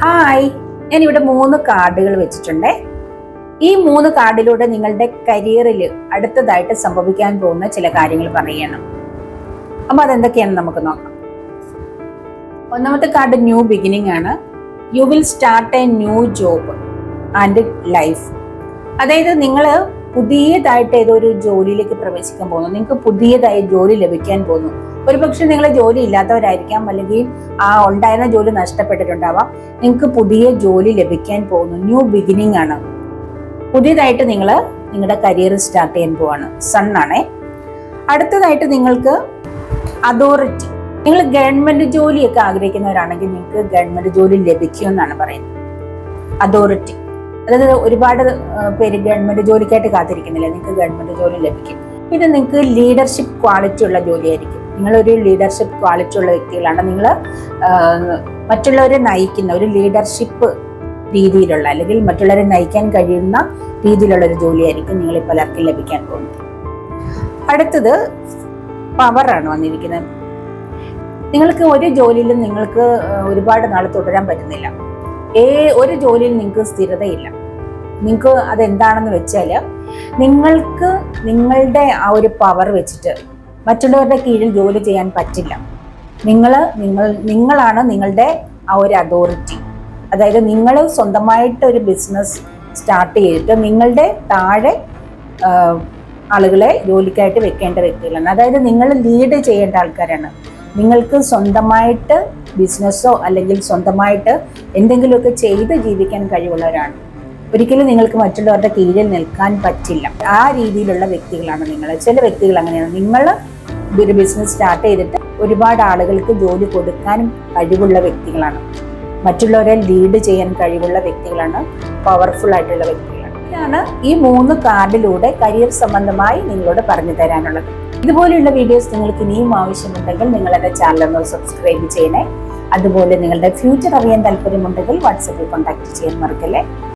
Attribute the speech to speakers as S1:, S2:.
S1: Hi, ഞാനിവിടെ 3 കാർഡുകൾ വെച്ചിട്ടുണ്ട്. ഈ 3 കാർഡിലൂടെ നിങ്ങളുടെ കരിയറിൽ അടുത്തതായിട്ട് സംഭവിക്കാൻ പോകുന്ന ചില കാര്യങ്ങൾ പറയണം. അപ്പൊ അതെന്തൊക്കെയാണെന്ന് നമുക്ക് നോക്കാം. ഒന്നാമത്തെ കാർഡ് ന്യൂ ബിഗിനിങ് ആണ്. You will start A new job and life. അതായത് നിങ്ങൾ പുതിയതായിട്ട് ഏതൊരു ജോലിയിലേക്ക് പ്രവേശിക്കാൻ പോകുന്നു, നിങ്ങൾക്ക് പുതിയതായി ജോലി ലഭിക്കാൻ പോകുന്നു. ഒരുപക്ഷെ നിങ്ങൾ ജോലി ഇല്ലാത്തവരായിരിക്കാം, അല്ലെങ്കിൽ ആ ഉണ്ടായിരുന്ന ജോലി നഷ്ടപ്പെട്ടിട്ടുണ്ടാവാം. നിങ്ങൾക്ക് പുതിയ ജോലി ലഭിക്കാൻ പോകുന്നു. ന്യൂ ബിഗിനിങ് ആണ്. പുതിയതായിട്ട് നിങ്ങൾ നിങ്ങളുടെ കരിയർ സ്റ്റാർട്ട് ചെയ്യാൻ പോവാണ്. സൺ ആണേ. അടുത്തതായിട്ട് നിങ്ങൾക്ക് അതോറിറ്റി. നിങ്ങൾ ഗവൺമെന്റ് ജോലിയൊക്കെ ആഗ്രഹിക്കുന്നവരാണെങ്കിൽ നിങ്ങൾക്ക് ഗവൺമെന്റ് ജോലി ലഭിക്കുമെന്നാണ് പറയുന്നത്. അതോറിറ്റി, അതായത് ഒരുപാട് പേര് ഗവൺമെന്റ് ജോലിക്കായിട്ട് കാത്തിരിക്കുന്നില്ല, നിങ്ങൾക്ക് ഗവൺമെന്റ് ജോലി ലഭിക്കും. ഇത് നിങ്ങൾക്ക് ലീഡർഷിപ്പ് ക്വാളിറ്റി ഉള്ള ജോലിയായിരിക്കും. നിങ്ങളൊരു ലീഡർഷിപ്പ് ക്വാളിറ്റി ഉള്ള വ്യക്തികളാണ്. നിങ്ങൾ മറ്റുള്ളവരെ നയിക്കുന്ന ഒരു ലീഡർഷിപ്പ് രീതിയിലുള്ള, അല്ലെങ്കിൽ മറ്റുള്ളവരെ നയിക്കാൻ കഴിയുന്ന രീതിയിലുള്ള ഒരു ജോലിയായിരിക്കും നിങ്ങൾ പലർക്കും ലഭിക്കാൻ പോകുന്നത്. അടുത്തത് പവറാണ് വന്നിരിക്കുന്നത്. നിങ്ങൾക്ക് ഒരു ജോലിയിലും നിങ്ങൾക്ക് ഒരുപാട് നാൾ തുടരാൻ പറ്റുന്നില്ല. ഒരു ജോലിയിൽ നിങ്ങൾക്ക് സ്ഥിരതയില്ല. നിങ്ങൾക്ക് അതെന്താണെന്ന് വെച്ചാൽ, നിങ്ങൾക്ക് നിങ്ങളുടെ ആ ഒരു പവർ വെച്ചിട്ട് മറ്റുള്ളവരുടെ കീഴിൽ ജോലി ചെയ്യാൻ പറ്റില്ല. നിങ്ങളാണ് നിങ്ങളുടെ ആ ഒരു അതോറിറ്റി. അതായത് നിങ്ങൾ സ്വന്തമായിട്ട് ഒരു ബിസിനസ് സ്റ്റാർട്ട് ചെയ്തിട്ട് നിങ്ങളുടെ താഴെ ആളുകളെ ജോലിക്കായിട്ട് വെക്കേണ്ട വ്യക്തികളാണ്. അതായത് നിങ്ങൾ ലീഡ് ചെയ്യേണ്ട ആൾക്കാരാണ്. നിങ്ങൾക്ക് സ്വന്തമായിട്ട് ബിസിനസ്സോ അല്ലെങ്കിൽ സ്വന്തമായിട്ട് എന്തെങ്കിലുമൊക്കെ ചെയ്ത് ജീവിക്കാൻ കഴിവുള്ളവരാണ്. ഒരിക്കലും നിങ്ങൾക്ക് മറ്റുള്ളവരുടെ കീഴിൽ നിൽക്കാൻ പറ്റില്ല. ആ രീതിയിലുള്ള വ്യക്തികളാണ് നിങ്ങൾ. ചില വ്യക്തികൾ അങ്ങനെയാണ്. നിങ്ങൾ ഒരു ബിസിനസ് സ്റ്റാർട്ട് ചെയ്തിട്ട് ഒരുപാട് ആളുകൾക്ക് ജോലി കൊടുക്കാനും കഴിവുള്ള വ്യക്തികളാണ്. മറ്റുള്ളവരെ ലീഡ് ചെയ്യാൻ കഴിവുള്ള വ്യക്തികളാണ്. പവർഫുൾ ആയിട്ടുള്ള വ്യക്തികളാണ്. ഇതാണ് ഈ 3 കാർഡിലൂടെ കരിയർ സംബന്ധമായി നിങ്ങളോട് പറഞ്ഞു തരാനുള്ളത്. ഇതുപോലെയുള്ള വീഡിയോസ് നിങ്ങൾക്ക് ഇനിയും ആവശ്യമുണ്ടെങ്കിൽ നിങ്ങൾ എൻ്റെ ചാനൽ ഒന്ന് സബ്സ്ക്രൈബ് ചെയ്യണേ. അതുപോലെ നിങ്ങളുടെ ഫ്യൂച്ചർ അറിയാൻ താല്പര്യമുണ്ടെങ്കിൽ വാട്സാപ്പിൽ കോൺടാക്ട് ചെയ്യാൻ മറക്കല്ലേ.